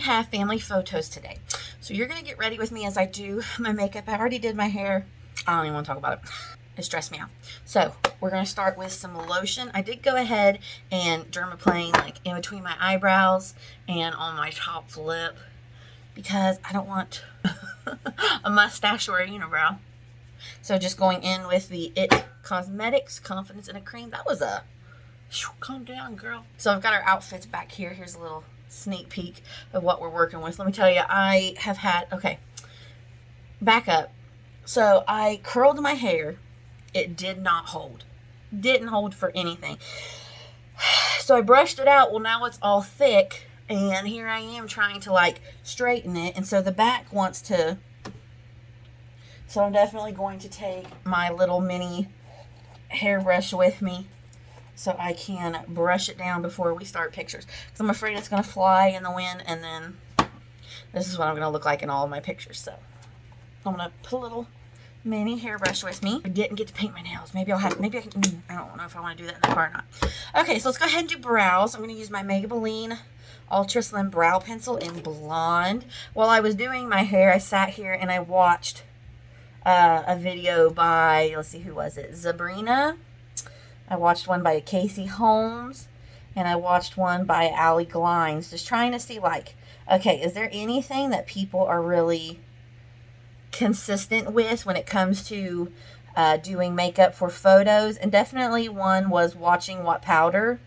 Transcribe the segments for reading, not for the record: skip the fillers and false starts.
have family photos today. So you're going to get ready with me as I do my makeup. I already did my hair. I don't even want to talk about it. It stressed me out. So we're going to start with some lotion. I did go ahead and dermaplane like in between my eyebrows and on my top lip because I don't want a mustache or a unibrow. So just going in with the It Cosmetics Confidence in a Cream. That was a... Calm down, girl. So I've got our outfits back here. Here's a little sneak peek of what we're working with. Let me tell you, I have had... Okay. Back up. So I curled my hair. It did not hold. Didn't hold for anything. So I brushed it out. Well, now it's all thick. And here I am trying to like straighten it. And so the back wants to... So I'm definitely going to take my little mini hairbrush with me so I can brush it down before we start pictures. Because I'm afraid it's going to fly in the wind. And then this is what I'm going to look like in all of my pictures. So I'm going to put a little... mini hairbrush with me. I didn't get to paint my nails. Maybe I can, I don't know if I want to do that in the car or not. Okay, so let's go ahead and do brows. I'm going to use my Maybelline Ultra Slim Brow Pencil in Blonde. While I was doing my hair, I sat here and I watched a video by, let's see, who was it? Sabrina. I watched one by Casey Holmes. And I watched one by Allie Glines. Just trying to see, like, okay, is there anything that people are really consistent with when it comes to doing makeup for photos? And definitely one was watching what powder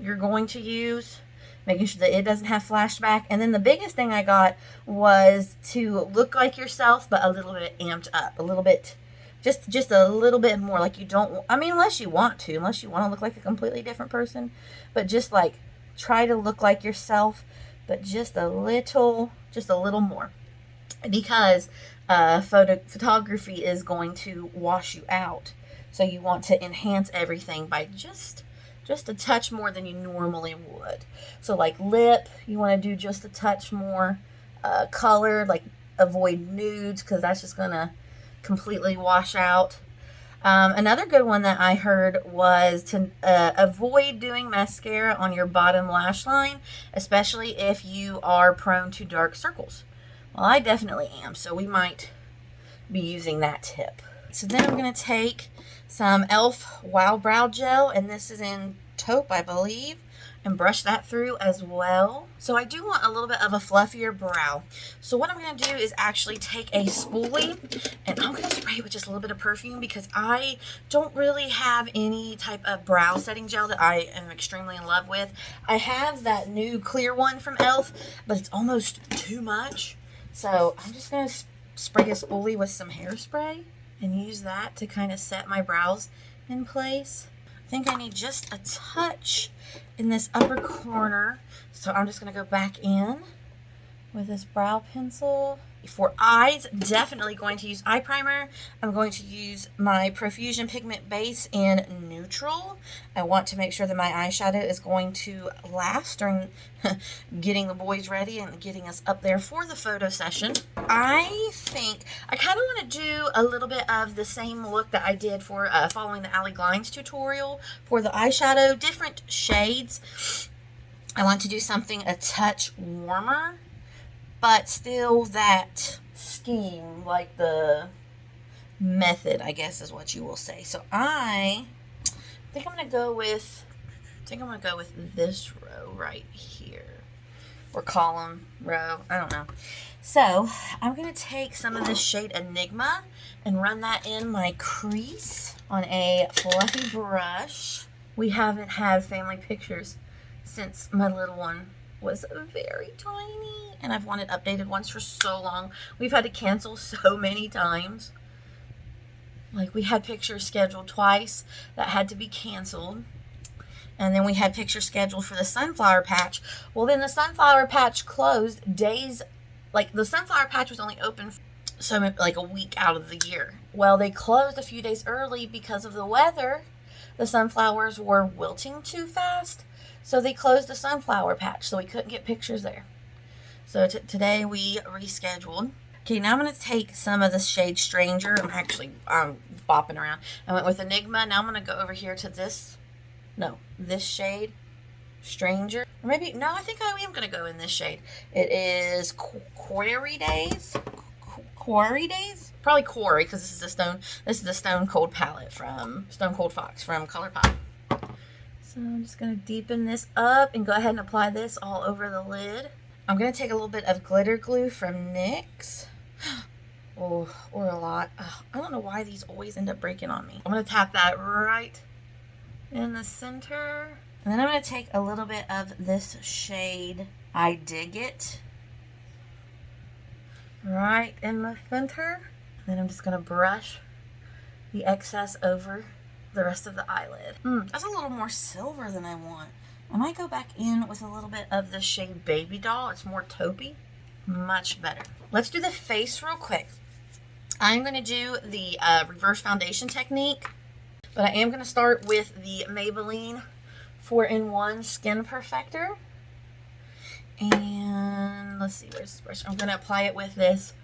you're going to use, making sure that it doesn't have flashback. And then the biggest thing I got was to look like yourself but a little bit amped up, a little bit, just a little bit more. Like, you don't, I mean, unless you want to look like a completely different person, but just like try to look like yourself but just a little more, because photography is going to wash you out. So you want to enhance everything by just a touch more than you normally would. So like lip, you want to do just a touch more. Color, like avoid nudes because that's just going to completely wash out. Another good one that I heard was to avoid doing mascara on your bottom lash line, especially if you are prone to dark circles. Well, I definitely am, so we might be using that tip. So then I'm going to take some e.l.f. Wow Brow Gel, and this is in taupe, I believe, and brush that through as well. So I do want a little bit of a fluffier brow. So what I'm going to do is actually take a spoolie, and I'm going to spray it with just a little bit of perfume because I don't really have any type of brow setting gel that I am extremely in love with. I have that new clear one from e.l.f., but it's almost too much. So I'm just going to spray a spoolie with some hairspray and use that to kind of set my brows in place. I think I need just a touch in this upper corner. So I'm just going to go back in with this brow pencil. For eyes, definitely going to use eye primer. I'm going to use my Profusion Pigment Base in Neutral. I want to make sure that my eyeshadow is going to last during getting the boys ready and getting us up there for the photo session. I think I kind of want to do a little bit of the same look that I did for following the Allie Glines tutorial for the eyeshadow, different shades. I want to do something a touch warmer, but still that scheme, like the method, I guess is what you will say. So I think I'm going to go with, this row right here, or column, row, I don't know. So I'm going to take some of this shade Enigma and run that in my crease on a fluffy brush. We haven't had family pictures since my little one was very tiny, and I've wanted updated ones for so long. We've had to cancel so many times. Like, we had pictures scheduled twice that had to be canceled, and then we had pictures scheduled for the sunflower patch. Well, then the sunflower patch closed days, like the sunflower patch was only open so like a week out of the year. Well, they closed a few days early because of the weather. The sunflowers were wilting too fast. So they closed the sunflower patch, so we couldn't get pictures there. So today we rescheduled. Okay, now I'm going to take some of the shade Stranger. I'm bopping around. I went with Enigma. Now I'm going to go over here to this shade, Stranger. Or maybe, no, I think I am going to go in this shade. It is Quarry Days. Quarry Days? Probably Quarry, because this is the Stone Cold palette from Stone Cold Fox from ColourPop. So I'm just going to deepen this up and go ahead and apply this all over the lid. I'm going to take a little bit of glitter glue from NYX. Oh, or a lot. Oh, I don't know why these always end up breaking on me. I'm going to tap that right in the center. And then I'm going to take a little bit of this shade, I Dig It, right in the center. And then I'm just going to brush the excess over the rest of the eyelid. That's a little more silver than I want. I might go back in with a little bit of the shade Baby Doll. It's more taupey. Much better. Let's do the face real quick. I'm going to do the reverse foundation technique, but I am going to start with the Maybelline 4-in-1 Skin Perfector. And let's see, where's this brush? I'm going to apply it with this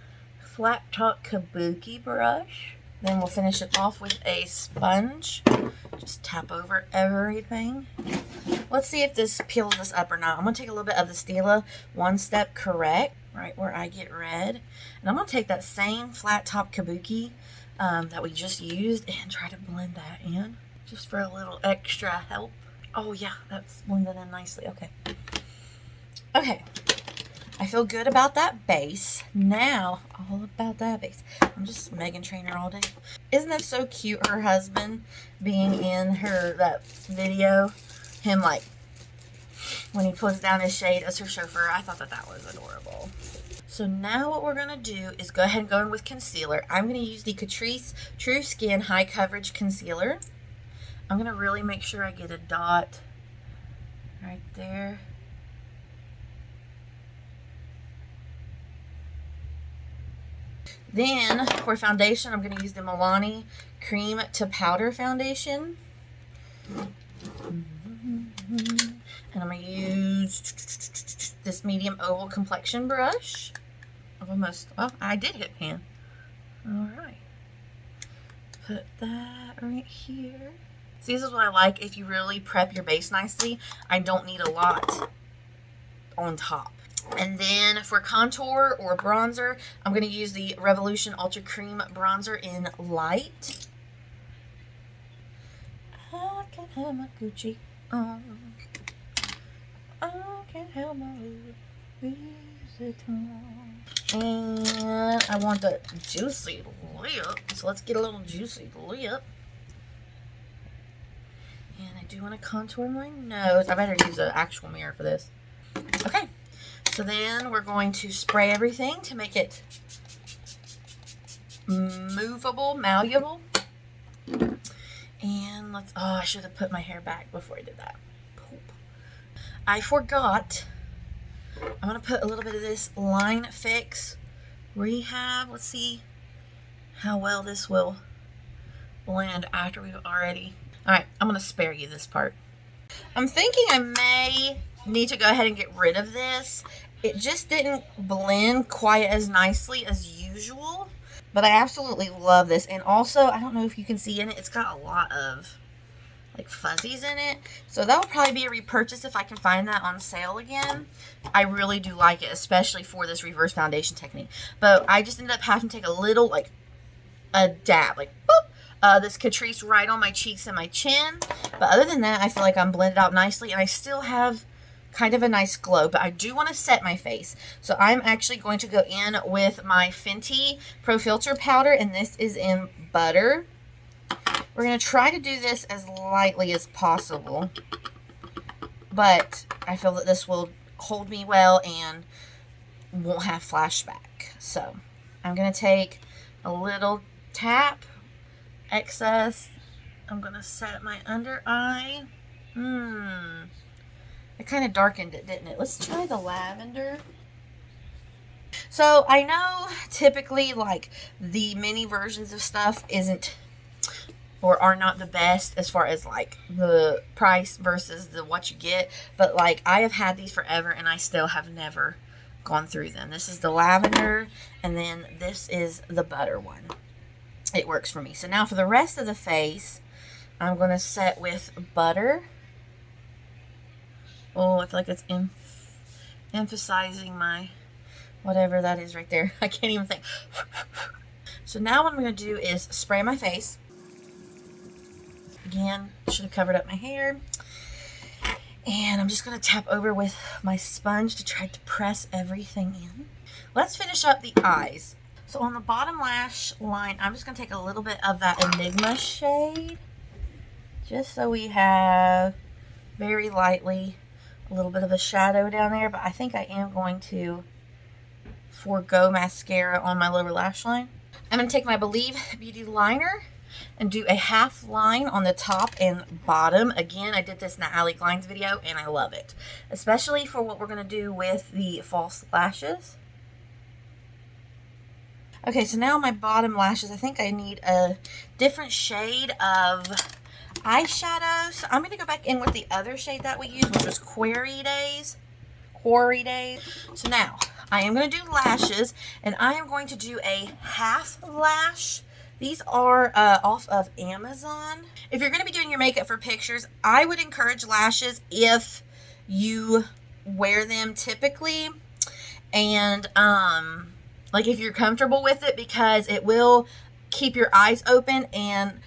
flat top kabuki brush. Then we'll finish it off with a sponge. Just tap over everything. Let's see if this peels this up or not. I'm going to take a little bit of the Stilla One Step Correct, right where I get red. And I'm going to take that same flat top kabuki that we just used and try to blend that in. Just for a little extra help. Oh yeah, that's blended in nicely. Okay. Okay. I feel good about that base. Now, all about that base. I'm just Megan Trainor all day. Isn't that so cute, her husband being in that video? Him, like, when he puts down his shade as her chauffeur. I thought that was adorable. So now what we're going to do is go ahead and go in with concealer. I'm going to use the Catrice True Skin High Coverage Concealer. I'm going to really make sure I get a dot right there. Then, for foundation, I'm going to use the Milani Cream to Powder Foundation. And I'm going to use this medium oval complexion brush. Well, I did hit pan. Alright. Put that right here. See, this is what I like. If you really prep your base nicely, I don't need a lot on top. And then for contour or bronzer, I'm going to use the Revolution Ultra Cream Bronzer in Light. I can't have my Gucci on. I can't have my Louis Vuitton. And I want the juicy lip. So let's get a little juicy lip. And I do want to contour my nose. I better use an actual mirror for this. Okay. So then we're going to spray everything to make it movable, malleable. And let's, oh, I should have put my hair back before I did that. Poop. I forgot. I'm going to put a little bit of this Line Fix Rehab. Let's see how well this will blend after we've already. All right, I'm going to spare you this part. I'm thinking I may need to go ahead and get rid of this. It just didn't blend quite as nicely as usual, but I absolutely love this. And also, I don't know if you can see in it, it's got a lot of like fuzzies in it, so that will probably be a repurchase if I can find that on sale again. I really do like it, especially for this reverse foundation technique. But I just ended up having to take a little, like a dab, like boop, this Catrice right on my cheeks and my chin. But other than that, I feel like I'm blended out nicely, and I still have kind of a nice glow, but I do want to set my face. So I'm actually going to go in with my Fenty Pro Filter powder, and this is in Butter. We're going to try to do this as lightly as possible, but I feel that this will hold me well and won't have flashback. So I'm going to take a little tap, excess. I'm going to set my under eye. It kind of darkened it, didn't it? Let's try the lavender. So I know typically like the mini versions of stuff isn't or are not the best as far as like the price versus the what you get. But like I have had these forever and I still have never gone through them. This is the lavender and then this is the butter one. It works for me. So now for the rest of the face, I'm going to set with Butter. Oh, I feel like it's emphasizing my whatever that is right there. I can't even think. So now what I'm going to do is spray my face. Again, should have covered up my hair. And I'm just going to tap over with my sponge to try to press everything in. Let's finish up the eyes. So on the bottom lash line, I'm just going to take a little bit of that Enigma shade. Just so we have very lightly a little bit of a shadow down there. But I think I am going to forego mascara on my lower lash line. I'm going to take my Believe Beauty liner and do a half line on the top and bottom. Again, I did this in the Allie Glines video and I love it, especially for what we're going to do with the false lashes. Okay, so now my bottom lashes, I think I need a different shade of eyeshadow. So I'm going to go back in with the other shade that we used, which was Quarry Days. So now I am going to do lashes, and I am going to do a half lash. These are off of Amazon. If you're going to be doing your makeup for pictures, I would encourage lashes if you wear them typically, and like if you're comfortable with it, because it will keep your eyes open. And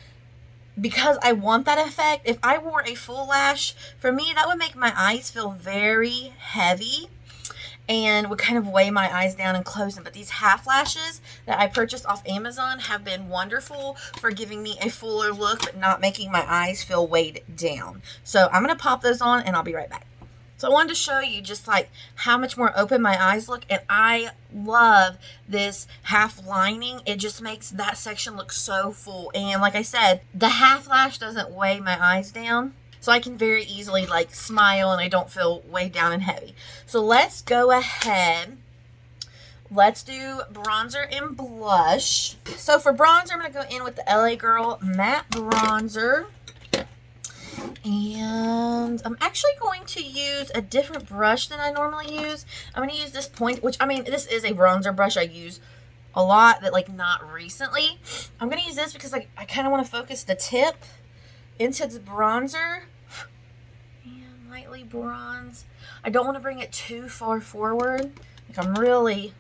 because I want that effect, if I wore a full lash, for me, that would make my eyes feel very heavy and would kind of weigh my eyes down and close them. But these half lashes that I purchased off Amazon have been wonderful for giving me a fuller look, but not making my eyes feel weighed down. So I'm going to pop those on and I'll be right back. So I wanted to show you just like how much more open my eyes look, and I love this half lining. It just makes that section look so full. And like I said, the half lash doesn't weigh my eyes down, so I can very easily like smile and I don't feel weighed down and heavy. So let's go ahead. Let's do bronzer and blush. So for bronzer, I'm going to go in with the LA Girl Matte Bronzer. And I'm actually going to use a different brush than I normally use. I'm going to use this point, which, I mean, this is a bronzer brush I use a lot, but like not recently. I'm going to use this because I kind of want to focus the tip into the bronzer and lightly bronze. I don't want to bring it too far forward. Like, I'm really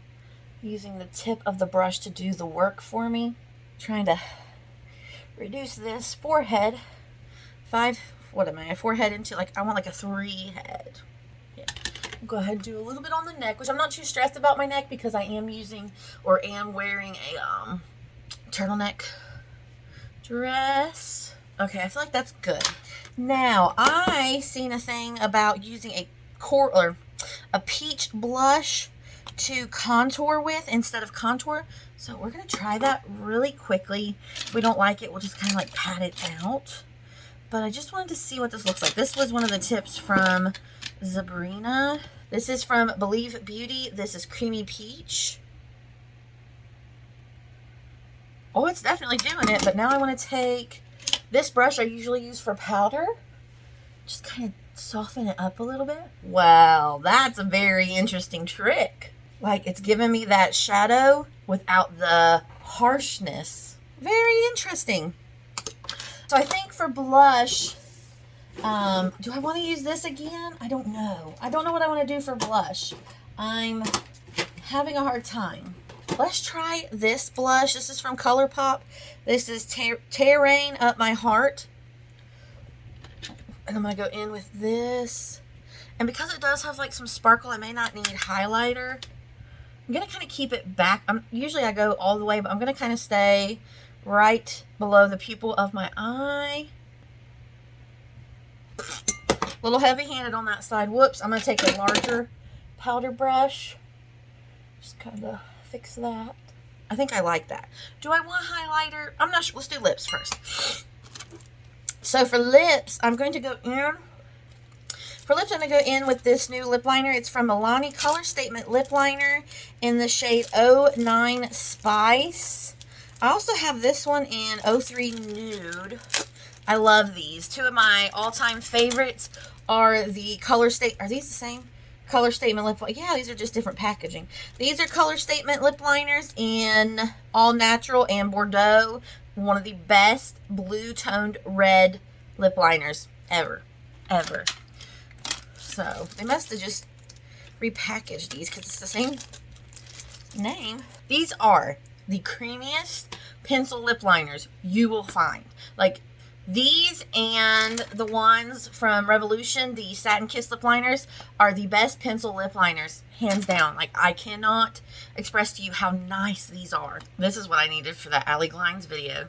using the tip of the brush to do the work for me. Trying to reduce this forehead. Forehead into like, I want like a 3 head. Yeah. I'll go ahead and do a little bit on the neck, which I'm not too stressed about my neck because I am using or am wearing a turtleneck dress. Okay, I feel like that's good. Now, I seen a thing about using a peach blush to contour with instead of contour. So we're going to try that really quickly. If we don't like it, we'll just kind of like pat it out. But I just wanted to see what this looks like. This was one of the tips from Sabrina. This is from Believe Beauty. This is Creamy Peach. Oh, it's definitely doing it. But now I want to take this brush I usually use for powder. Just kind of soften it up a little bit. Wow, that's a very interesting trick. Like, it's giving me that shadow without the harshness. Very interesting. So I think for blush, do I want to use this again? I don't know. I don't know what I want to do for blush. I'm having a hard time. Let's try this blush. This is from Colourpop. This is Terrain Up My Heart. And I'm going to go in with this. And because it does have like some sparkle, I may not need highlighter. I'm going to kind of keep it back. Usually I go all the way, but I'm going to kind of stay right below the pupil of my eye. A little heavy-handed on that side. Whoops. I'm going to take a larger powder brush. Just kind of fix that. I think I like that. Do I want highlighter? I'm not sure. Let's do lips first. So for lips, I'm going to go in. For lips, I'm going to go in with this new lip liner. It's from Milani Color Statement Lip Liner in the shade 09 Spice. I also have this one in 03 Nude. I love these. Two of my all-time favorites are the Color Statement. Are these the same? Color Statement lip. Yeah, these are just different packaging. These are Color Statement lip liners in all natural and Bordeaux. One of the best blue toned red lip liners ever. So they must have just repackaged these because it's the same name. These are the creamiest pencil lip liners you will find. Like these and the ones from Revolution, the Satin Kiss lip liners, are the best pencil lip liners, hands down. Like, I cannot express to you how nice these are. This is what I needed for that Alley Glines video.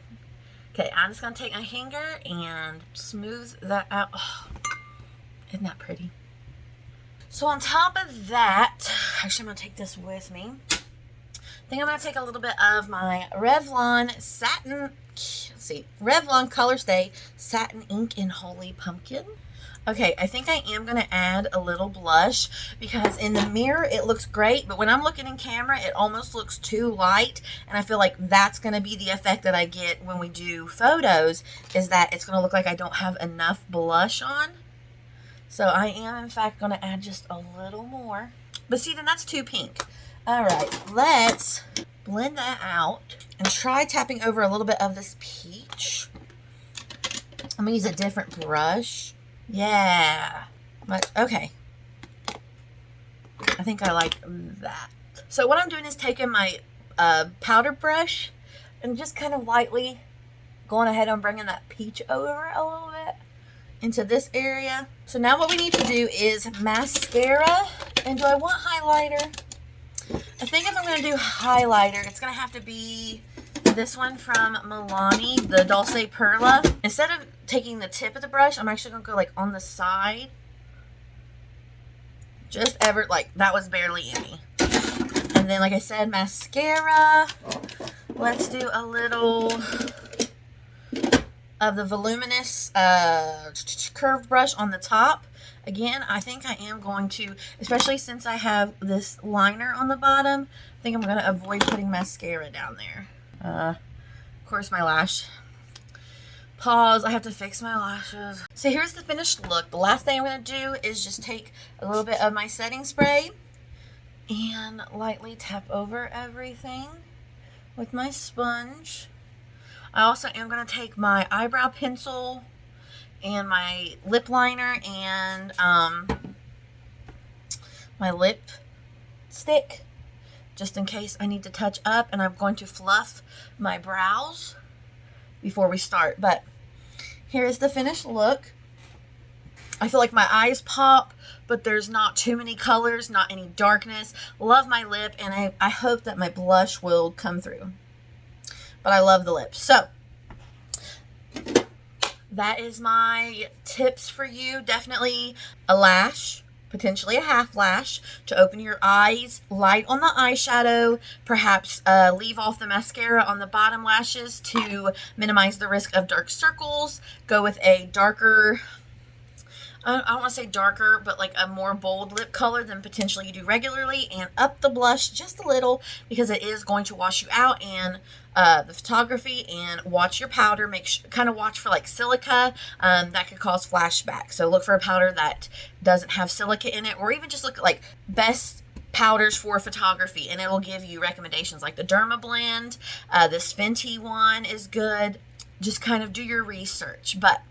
Okay, I'm just going to take my finger and smooth that out. Oh, isn't that pretty? So on top of that, actually I'm going to take this with me. I think I'm going to take a little bit of my Revlon Satin, Revlon Color Stay Satin Ink in Holy Pumpkin. Okay, I think I am going to add a little blush because in the mirror it looks great, but when I'm looking in camera it almost looks too light, and I feel like that's going to be the effect that I get when we do photos, is that it's going to look like I don't have enough blush on. So I am in fact going to add just a little more. But see, then that's too pink. Alright, let's blend that out and try tapping over a little bit of this peach. I'm going to use a different brush. Yeah. Okay. I think I like that. So what I'm doing is taking my powder brush and just kind of lightly going ahead and bringing that peach over a little bit into this area. So now what we need to do is mascara. And do I want highlighter? I think if I'm going to do highlighter, it's going to have to be this one from Milani, the Dulce Perla. Instead of taking the tip of the brush, I'm actually going to go like on the side. Just ever, like, that was barely any. And then, like I said, mascara. Let's do a little of the voluminous curved brush on the top. Again, I think I am going to, especially since I have this liner on the bottom, I think I'm going to avoid putting mascara down there. Of course, my lash. Pause. I have to fix my lashes. So here's the finished look. The last thing I'm going to do is just take a little bit of my setting spray and lightly tap over everything with my sponge. I also am going to take my eyebrow pencil and my lip liner and my lip stick, just in case I need to touch up, and I'm going to fluff my brows before we start. But here is the finished look. I feel like my eyes pop, but there's not too many colors, not any darkness. Love my lip, and I hope that my blush will come through. But I love the lips. So that is my tips for you. Definitely a lash, potentially a half lash, to open your eyes, light on the eyeshadow, perhaps leave off the mascara on the bottom lashes to minimize the risk of dark circles. Go with a darker, I don't want to say darker, but like a more bold lip color than potentially you do regularly, and up the blush just a little because it is going to wash you out in the photography. And watch your powder. Kind of watch for like silica that could cause flashbacks. So look for a powder that doesn't have silica in it, or even just look at like best powders for photography, and it will give you recommendations like the Derma blend. This Fenty one is good. Just kind of do your research. But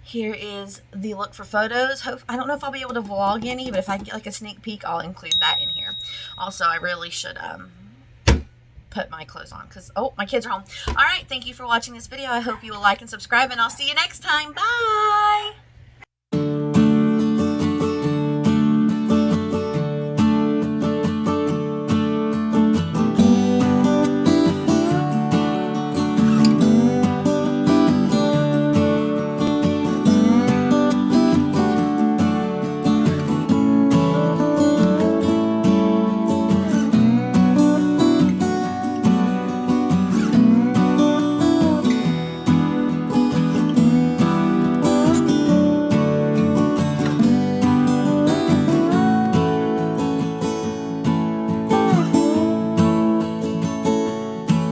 here is the look for photos. I don't know if I'll be able to vlog any, but if I get like a sneak peek, I'll include that in here. Also, I really should put my clothes on because, oh, my kids are home. All right, thank you for watching this video. I hope you will like and subscribe, and I'll see you next time. Bye!